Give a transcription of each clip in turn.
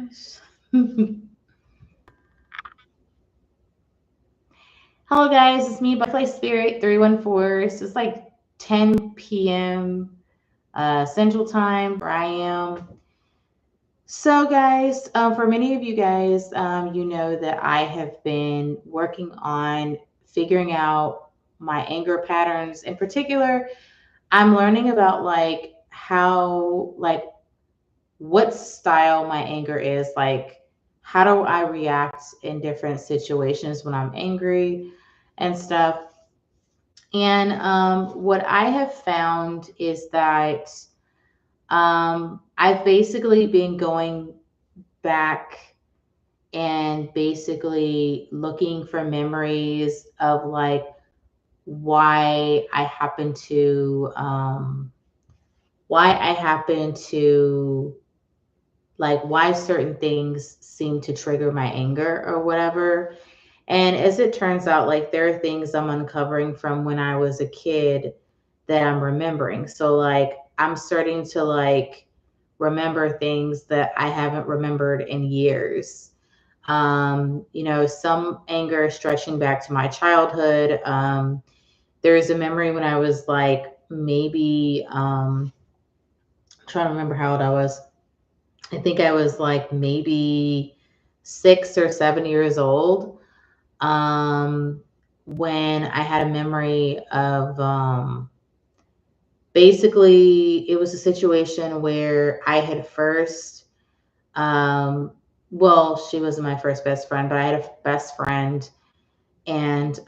gosh. Hello, guys. It's me, Butterfly Spirit 314. So it's like 10 p.m. Central Time where I am. So, guys, for many of you guys, you know that I have been working on figuring out my anger patterns. In particular, I'm learning about like how, like, what style my anger is, like how do I react in different situations when I'm angry and stuff. And what I have found is that I've basically been going back and basically looking for memories of like why I happen to why I happen to like why certain things seem to trigger my anger or whatever. And as it turns out, like there are things I'm uncovering from when I was a kid that I'm remembering. So like I'm starting to like remember things that I haven't remembered in years. Some anger stretching back to my childhood. There's a memory when I was like maybe trying to remember how old I was. I think I was like maybe 6 or 7 years old, um, when I had a memory of basically it was a situation where I had first, um, well, she wasn't my first best friend, but I had a best friend, and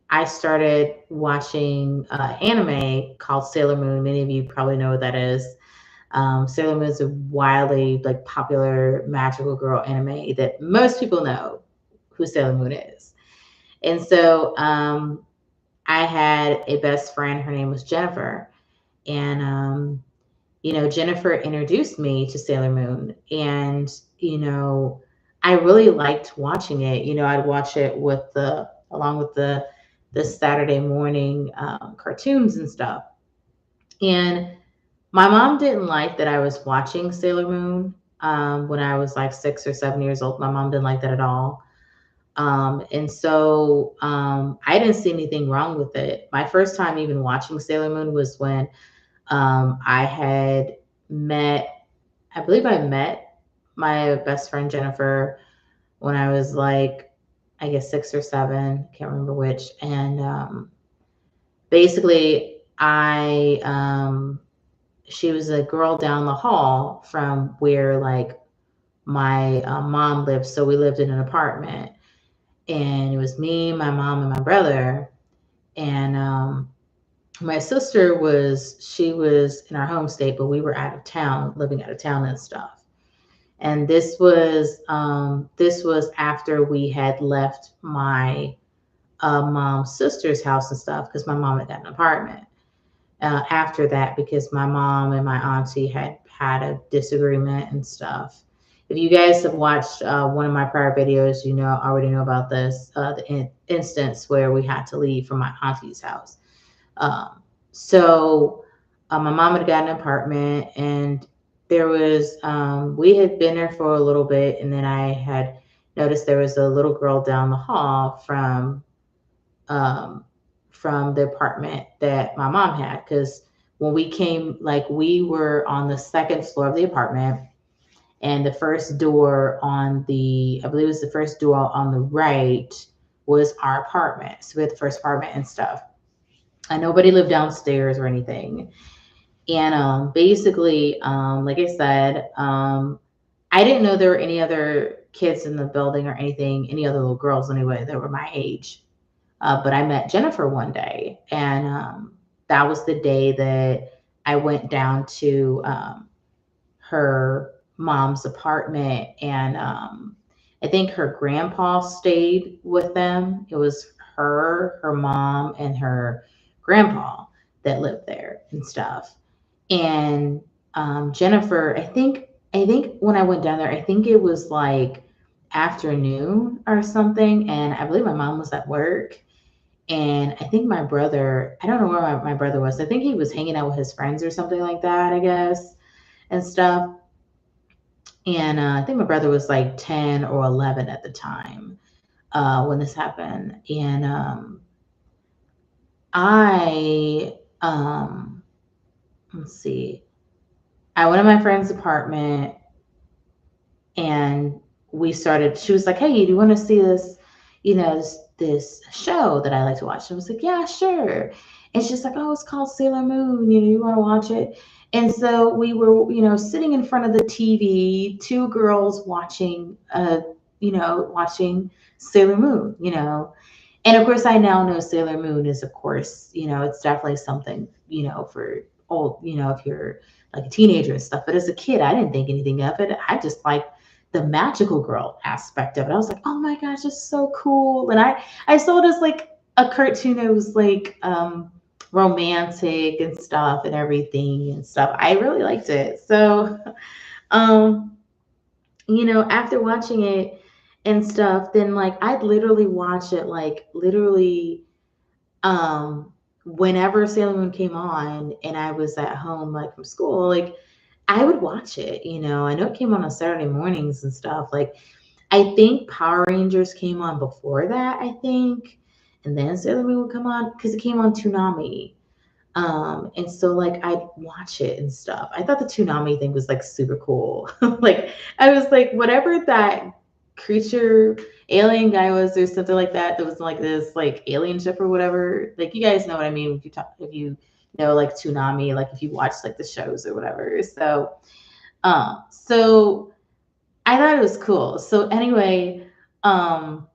I started watching anime called Sailor Moon. Many of you probably know what that is. Sailor Moon is a wildly like popular magical girl anime that most people know who Sailor Moon is. And so I had a best friend. Her name was Jennifer, and Jennifer introduced me to Sailor Moon, and I really liked watching it. I'd watch it with the along with the Saturday morning cartoons and stuff. And my mom didn't like that I was watching Sailor Moon when I was like 6 or 7 years old. My mom didn't like that at all. And so I didn't see anything wrong with it. My first time even watching Sailor Moon was when I had met, I believe I met my best friend Jennifer when I was like, I guess 6 or 7, can't remember which. And basically, she was a girl down the hall from where like my mom lived. So we lived in an apartment, and it was me, my mom, and my brother. And my sister she was in our home state, but we were out of town, living out of town and stuff. And this was after we had left my mom's sister's house and stuff because my mom had got an apartment. After that, because my mom and my auntie had a disagreement and stuff. If you guys have watched one of my prior videos, already know about this, the instance where we had to leave from my auntie's house. So my mom had got an apartment, and we had been there for a little bit, and then I had noticed there was a little girl down the hall um, from the apartment that my mom had. Because when we came, like we were on the second floor of the apartment, and the first door I believe it was the first door on the right was our apartment. So we had the first apartment and stuff. And nobody lived downstairs or anything. And basically, like I said, I didn't know there were any other kids in the building or anything, any other little girls anyway that were my age. But I met Jennifer one day, and that was the day that I went down to her mom's apartment, and I think her grandpa stayed with them. It was her mom, and her grandpa that lived there and stuff. And Jennifer, I think when I went down there, I think it was like afternoon or something, and I believe my mom was at work. And I think my brother, I don't know where my brother was. I think he was hanging out with his friends or something like that, I guess, and stuff. And I think my brother was like 10 or 11 at the time when this happened. And I, let's see, I went to my friend's apartment and she was like, hey, do you want to see this, this show that I like to watch? I was like, yeah, sure. And she's like, oh, it's called Sailor Moon. You want to watch it? And so we were, sitting in front of the TV, two girls watching, watching Sailor Moon, And of course, I now know Sailor Moon is, of course, it's definitely something, for old, if you're like a teenager and stuff. But as a kid, I didn't think anything of it. I just like the magical girl aspect of it. I was like, oh my gosh, it's so cool. And I saw it as like a cartoon that was like romantic and stuff and everything and stuff. I really liked it. So, um, after watching it and stuff, then like I'd literally watch it like literally whenever Sailor Moon came on and I was at home like from school, like I would watch it, I know it came on Saturday mornings and stuff. Like I think Power Rangers came on before that, I think. And then Sailor Moon would come on because it came on Toonami. And so like I'd watch it and stuff. I thought the Toonami thing was like super cool. Like I was like, whatever that creature alien guy was or something like that, that was like this like alien ship or whatever. Like you guys know what I mean if you know like Toonami, like if you watch like the shows or whatever. So I thought it was cool. So anyway, um,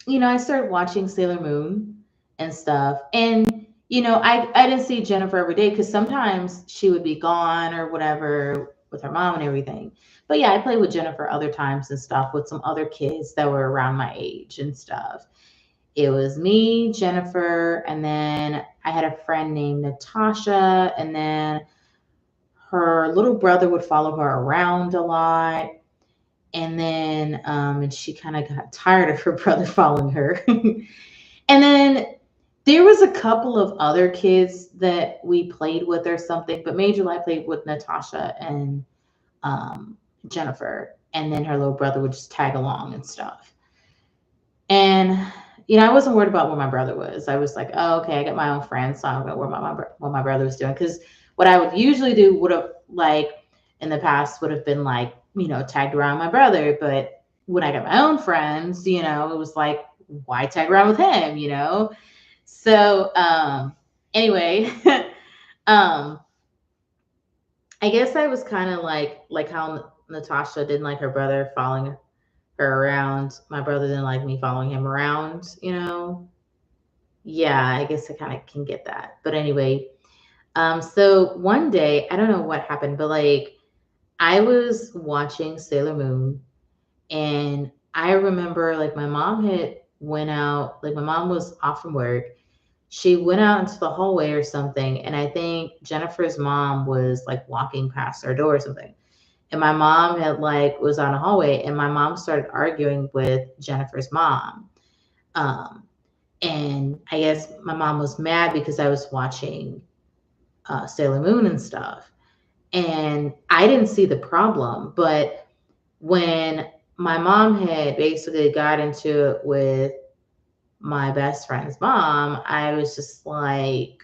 I started watching Sailor Moon and stuff. And, I didn't see Jennifer every day because sometimes she would be gone or whatever with her mom and everything. But yeah, I played with Jennifer other times and stuff with some other kids that were around my age and stuff. It was me, Jennifer, and then I had a friend named Natasha, and then her little brother would follow her around a lot. And then and she kind of got tired of her brother following her. And then there was a couple of other kids that we played with or something, but majorly I played with Natasha and um, Jennifer, and then her little brother would just tag along and stuff. And I wasn't worried about where my brother was. I was like, oh, okay, I got my own friends, so I don't know what my brother was doing. Because what I would usually do would have like in the past would have been like tagged around my brother, but when I got my own friends, it was like why tag around with him, So anyway, um, I guess I was kind of like how Natasha didn't like her brother following her around. My brother didn't like me following him around. Yeah, I guess I kind of can get that. But anyway, so one day, I don't know what happened, but like I was watching Sailor Moon and I remember like my mom had went out, like my mom was off from work. She went out into the hallway or something, and I think Jennifer's mom was like walking past our door or something. And my mom had like was on a hallway and my mom started arguing with Jennifer's mom. Um, and I guess my mom was mad because I was watching Sailor Moon and stuff. And I didn't see the problem, but when my mom had basically got into it with my best friend's mom, I was just like,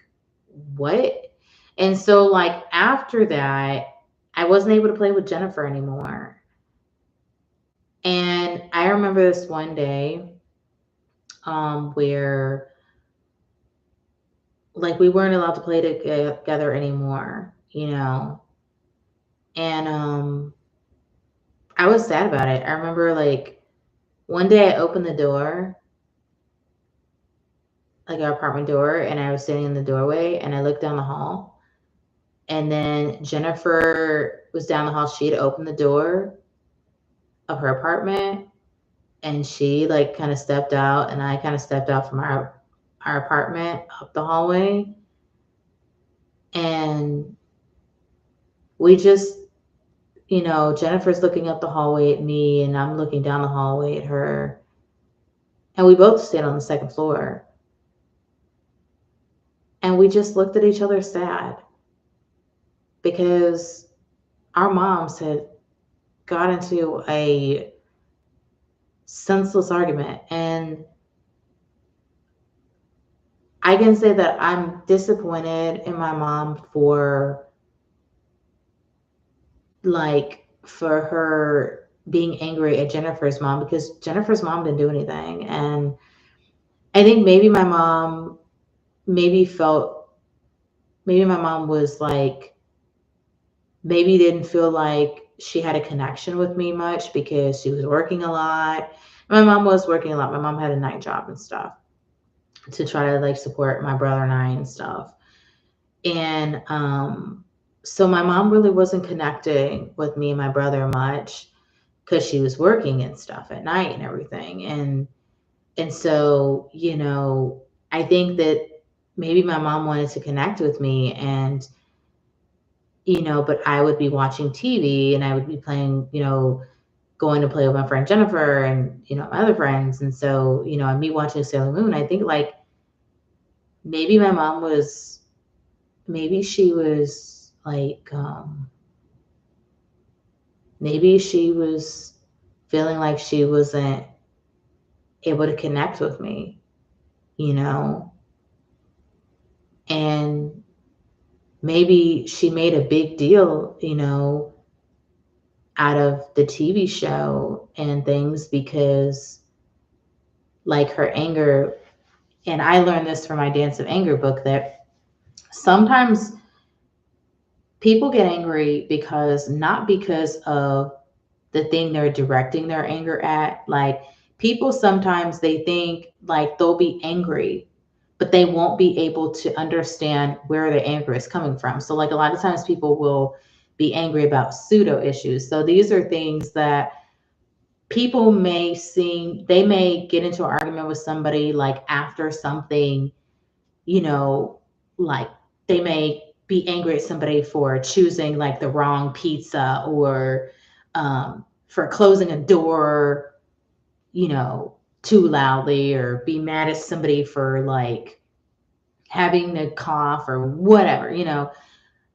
what? And so, like, after that, I wasn't able to play with Jennifer anymore. And I remember this one day where, like, we weren't allowed to play together anymore. And I was sad about it. I remember, like, one day I opened the door, like our apartment door, and I was sitting in the doorway and I looked down the hall. And then Jennifer was down the hall. She had opened the door of her apartment and she like kind of stepped out and I kind of stepped out from our apartment up the hallway. And we just, Jennifer's looking up the hallway at me and I'm looking down the hallway at her. And we both stayed on the second floor. And we just looked at each other sad because our moms had got into a senseless argument. And I can say that I'm disappointed in my mom for for her being angry at Jennifer's mom, because Jennifer's mom didn't do anything. And I think maybe my mom maybe felt maybe my mom was like maybe didn't feel like she had a connection with me much because she was working a lot. My mom was working a lot. My mom had a night job and stuff to try to like support my brother and I and stuff. And so my mom really wasn't connecting with me and my brother much because she was working and stuff at night and everything. And so, I think that maybe my mom wanted to connect with me, and but I would be watching TV and I would be playing, going to play with my friend Jennifer and, my other friends. And so, and me watching Sailor Moon, I think like maybe my mom was, maybe she was like, maybe she was feeling like she wasn't able to connect with me, you know, and maybe she made a big deal, out of the TV show and things because like her anger. And I learned this from my Dance of Anger book, that sometimes people get angry because not because of the thing they're directing their anger at. Like people sometimes they think like they'll be angry, but they won't be able to understand where their anger is coming from. So like a lot of times people will be angry about pseudo issues. So these are things that people they may get into an argument with somebody like after something, you know, like they may be angry at somebody for choosing like the wrong pizza, or for closing a door, too loudly, or be mad at somebody for like having to cough or whatever.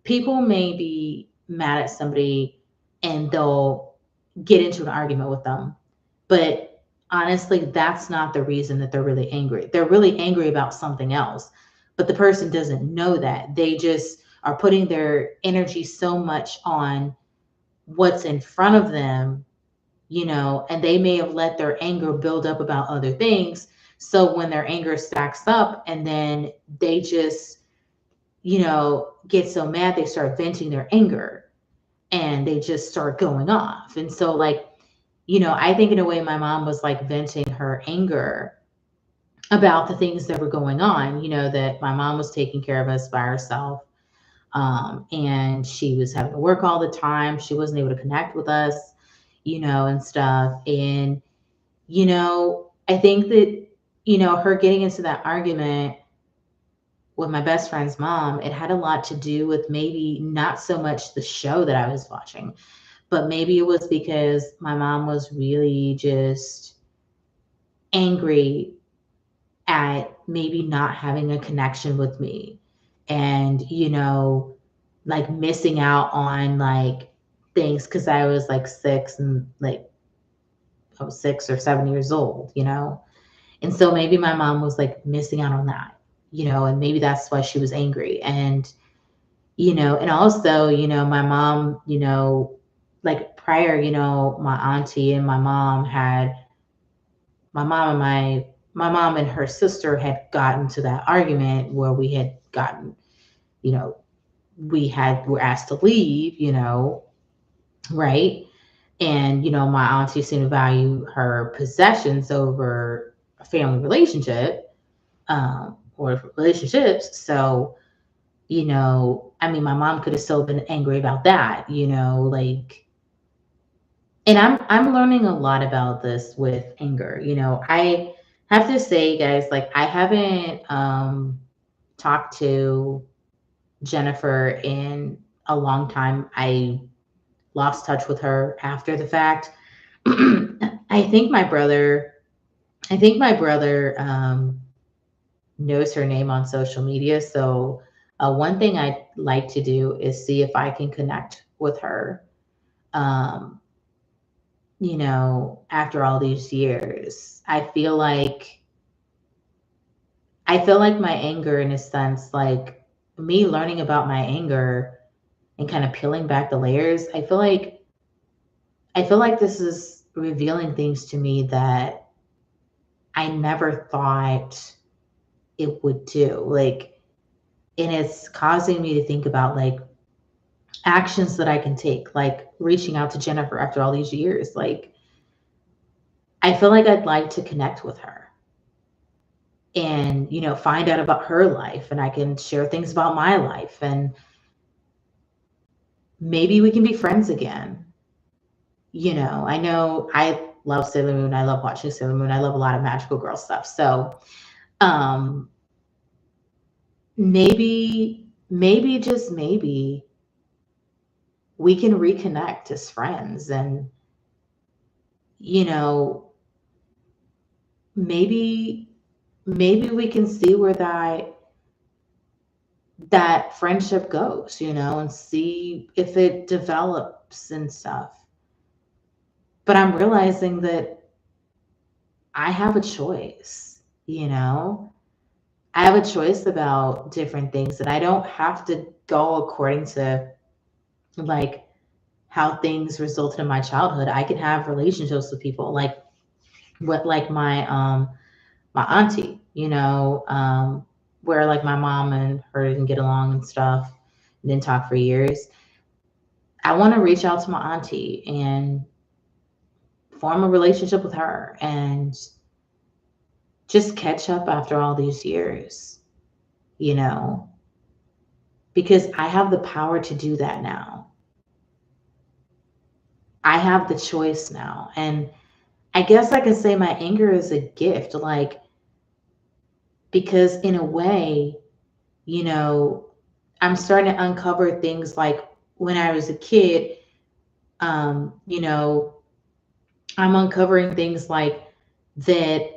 People may be mad at somebody and they'll get into an argument with them. But honestly, that's not the reason that they're really angry. They're really angry about something else, but the person doesn't know that. They just are putting their energy so much on what's in front of them, and they may have let their anger build up about other things. So when their anger stacks up and then they just, get so mad, they start venting their anger and they just start going off. And so, like, I think in a way my mom was like venting her anger about the things that were going on, that my mom was taking care of us by herself. And she was having to work all the time. She wasn't able to connect with us, and stuff. And, I think that, her getting into that argument with my best friend's mom, it had a lot to do with maybe not so much the show that I was watching, but maybe it was because my mom was really just angry at maybe not having a connection with me, and like missing out on like things because I was like 6, and like I was 6 or 7 years old, and so maybe my mom was like missing out on that, and maybe that's why she was angry. And and also, my mom, like prior, my auntie and my mom and her sister had gotten to that argument where we had gotten, you know, were asked to leave, right? And, my auntie seemed to value her possessions over a family relationship, or relationships. So, I mean, my mom could have still been angry about that, like, and I'm learning a lot about this with anger. I have to say, guys, like I haven't talked to Jennifer in a long time. I lost touch with her after the fact. I think my brother, knows her name on social media. So one thing I'd like to do is see if I can connect with her. Um, after all these years, I feel like my anger, in a sense, like me learning about my anger and kind of peeling back the layers, I feel like this is revealing things to me that I never thought it would do. Like, and it's causing me to think about like actions that I can take, like reaching out to Jennifer after all these years. Like, I feel like I'd like to connect with her and, find out about her life, and I can share things about my life, and maybe we can be friends again. I know I love Sailor Moon. I love watching Sailor Moon. I love a lot of magical girl stuff. So, um, maybe just maybe we can reconnect as friends, and, you know, maybe maybe we can see where that friendship goes, and see if it develops and stuff. But I'm realizing that I have a choice, you know? I have a choice about different things, and I don't have to go according to like how things resulted in my childhood. I can have relationships with people like my auntie, where like my mom and her didn't get along and stuff, and didn't talk for years. I want to reach out to my auntie and form a relationship with her and just catch up after all these years, you know, because I have the power to do that now. I have the choice now. And I guess I can say my anger is a gift, like, because in a way, you know, I'm starting to uncover things like when I was a kid, um, you know, I'm uncovering things like that,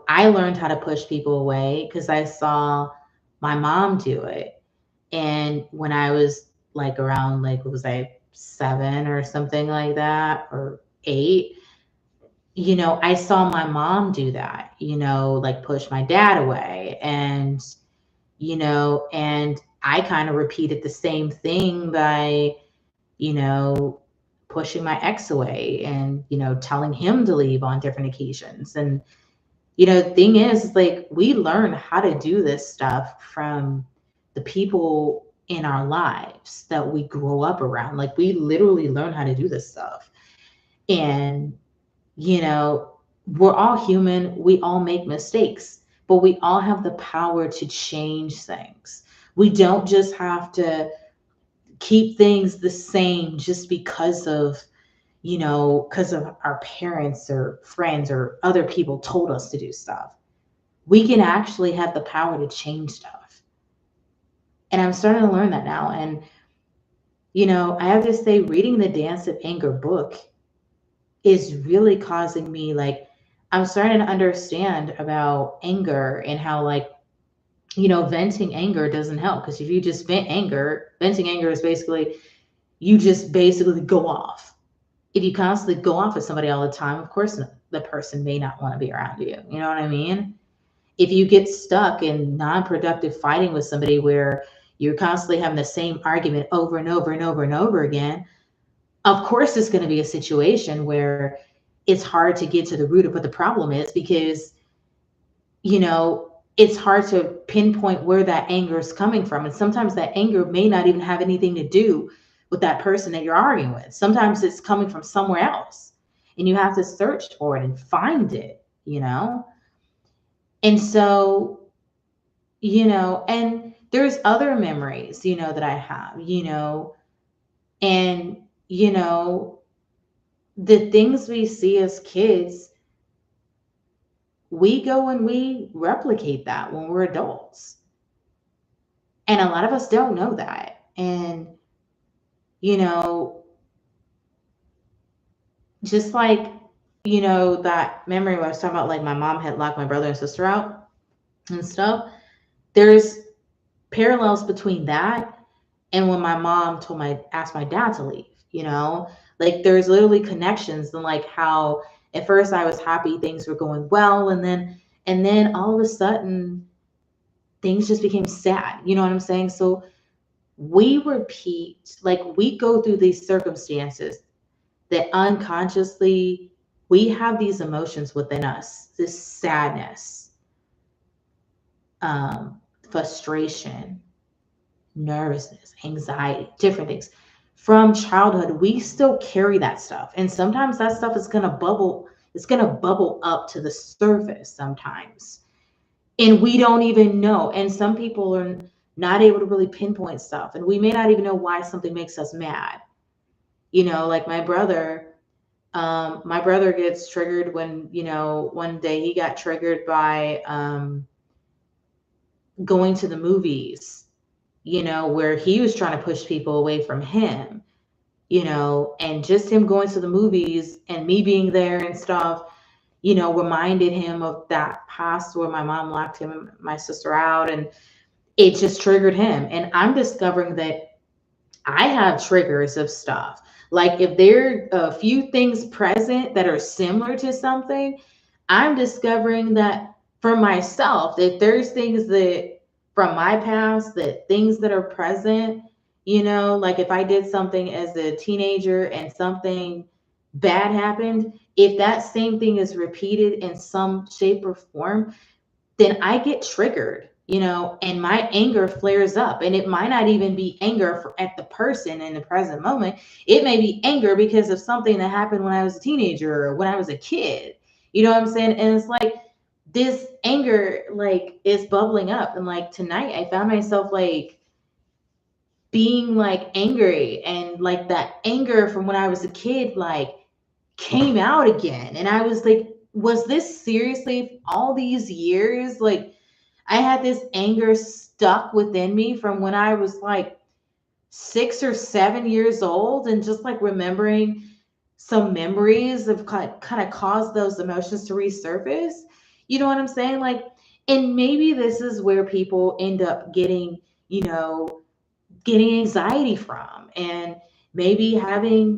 I learned how to push people away because I saw my mom do it. And when I was like around, like, what was I, 7 or something like that, or 8, I saw my mom do that, like push my dad away. And I kind of repeated the same thing by, you know, pushing my ex away and, telling him to leave on different occasions. And, the thing is, like, we learn how to do this stuff from the people in our lives that we grow up around. Like, we literally learn how to do this stuff. And, you know, we're all human, we all make mistakes, but we all have the power to change things. We don't just have to keep things the same just because of our parents or friends or other people told us to do stuff. We can actually have the power to change stuff. And I'm starting to learn that now. And, I have to say, reading the Dance of Anger book is really causing me, like, I'm starting to understand about anger and how, like, venting anger doesn't help. Because if you just venting anger is basically, you just basically go off. If you constantly go off at somebody all the time, of course, the person may not want to be around you. You know what I mean? If you get stuck in non-productive fighting with somebody where you're constantly having the same argument over and over and over and over again, of course, it's going to be a situation where it's hard to get to the root of what the problem is, because, it's hard to pinpoint where that anger is coming from. And sometimes that anger may not even have anything to do with that person that you're arguing with. Sometimes it's coming from somewhere else, and you have to search for it and find it. And so, and there's other memories, that I have, and, you know, the things we see as kids, we go and we replicate that when we're adults. And a lot of us don't know that. And, you know, just like, that memory where I was talking about, like, my mom had locked my brother and sister out and stuff, there's parallels between that and when my mom asked my dad to leave. Like there's literally connections, and like how at first I was happy, things were going well, and then all of a sudden things just became sad. You know what I'm saying? So we repeat, like we go through these circumstances that unconsciously we have these emotions within us, this sadness, frustration, nervousness, anxiety, different things. From childhood, we still carry that stuff. And sometimes that stuff is gonna bubble, it's gonna bubble up to the surface sometimes. And we don't even know. And some people are not able to really pinpoint stuff. And we may not even know why something makes us mad. You know, like my brother gets triggered when, one day he got triggered by going to the movies, where he was trying to push people away from him, and just him going to the movies and me being there and stuff, reminded him of that past where my mom locked him and my sister out, and it just triggered him. And I'm discovering that I have triggers of stuff. Like if there are a few things present that are similar to something, I'm discovering that for myself, that there's things that from my past, that things that are present, like if I did something as a teenager and something bad happened, if that same thing is repeated in some shape or form, then I get triggered, and my anger flares up. And it might not even be anger at the person in the present moment. It may be anger because of something that happened when I was a teenager or when I was a kid. You know what I'm saying? And it's like this anger, like, is bubbling up. And like tonight, I found myself like being like angry, and like that anger from when I was a kid, like came out again. And I was like, was this seriously all these years? Like, I had this anger stuck within me from when I was like 6 or 7 years old, and just like remembering some memories of kind of caused those emotions to resurface. You know what I'm saying? Like, and maybe this is where people end up getting, getting anxiety from, and maybe having,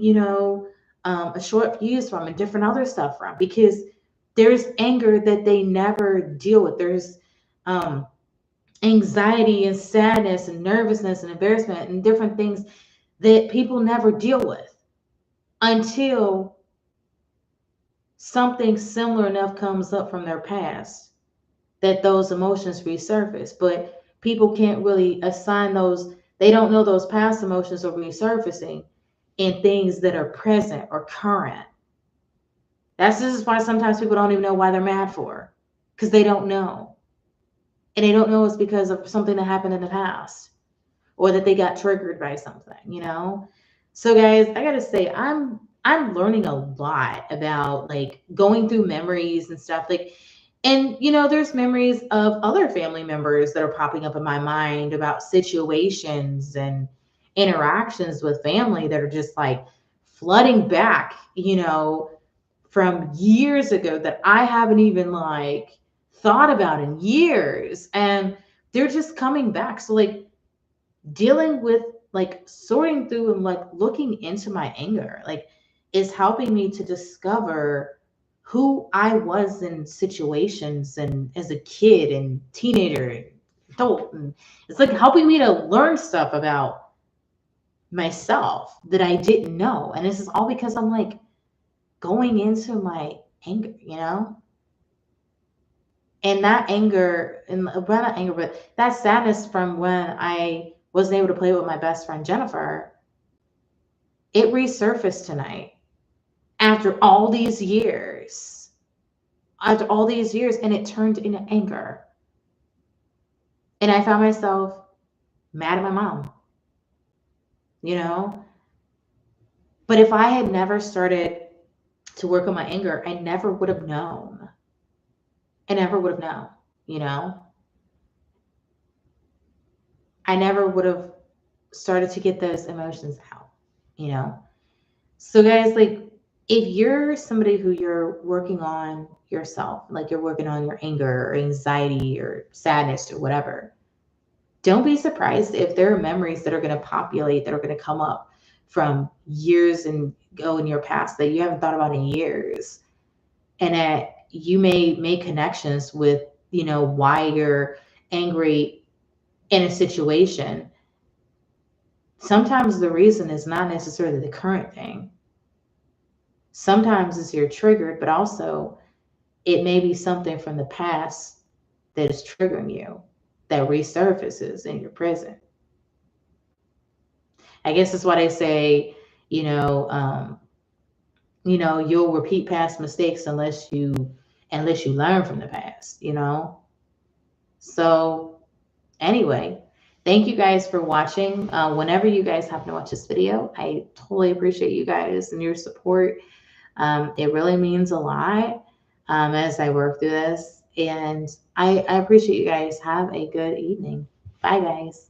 a short fuse from, and different other stuff from, because there's anger that they never deal with. There's um, anxiety and sadness and nervousness and embarrassment and different things that people never deal with until something similar enough comes up from their past that those emotions resurface. But people can't really assign those, they don't know those past emotions are resurfacing in things that are present or current. This is why sometimes people don't even know why they're mad for, because they don't know. And they don't know it's because of something that happened in the past, or that they got triggered by something. So guys, I gotta say, I'm learning a lot about like going through memories and stuff. Like, and there's memories of other family members that are popping up in my mind about situations and interactions with family that are just like flooding back, from years ago that I haven't even like thought about in years. And they're just coming back. So like dealing with, like, sorting through and like looking into my anger, like, is helping me to discover who I was in situations and as a kid and teenager and adult. And it's like helping me to learn stuff about myself that I didn't know. And this is all because I'm like going into my anger. And that anger, and well, not anger, but that sadness from when I wasn't able to play with my best friend Jennifer, it resurfaced tonight after all these years. After all these years, and it turned into anger. And I found myself mad at my mom, you know? But if I had never started to work on my anger, I never would have known. I never would have known, you know? I never would have started to get those emotions out. So guys, like, if you're somebody who you're working on yourself, like you're working on your anger or anxiety or sadness or whatever, don't be surprised if there are memories that are going to populate, that are going to come up from years and go in your past that you haven't thought about in years, and that you may make connections with, why you're angry in a situation. Sometimes the reason is not necessarily the current thing. Sometimes it's you're triggered, but also it may be something from the past that is triggering you, that resurfaces in your present. I guess that's why they say, you know, um, you'll repeat past mistakes unless you learn from the past. So anyway, thank you guys for watching. Whenever you guys happen to watch this video, I totally appreciate you guys and your support. It really means a lot as I work through this. And I appreciate you guys. Have a good evening. Bye, guys.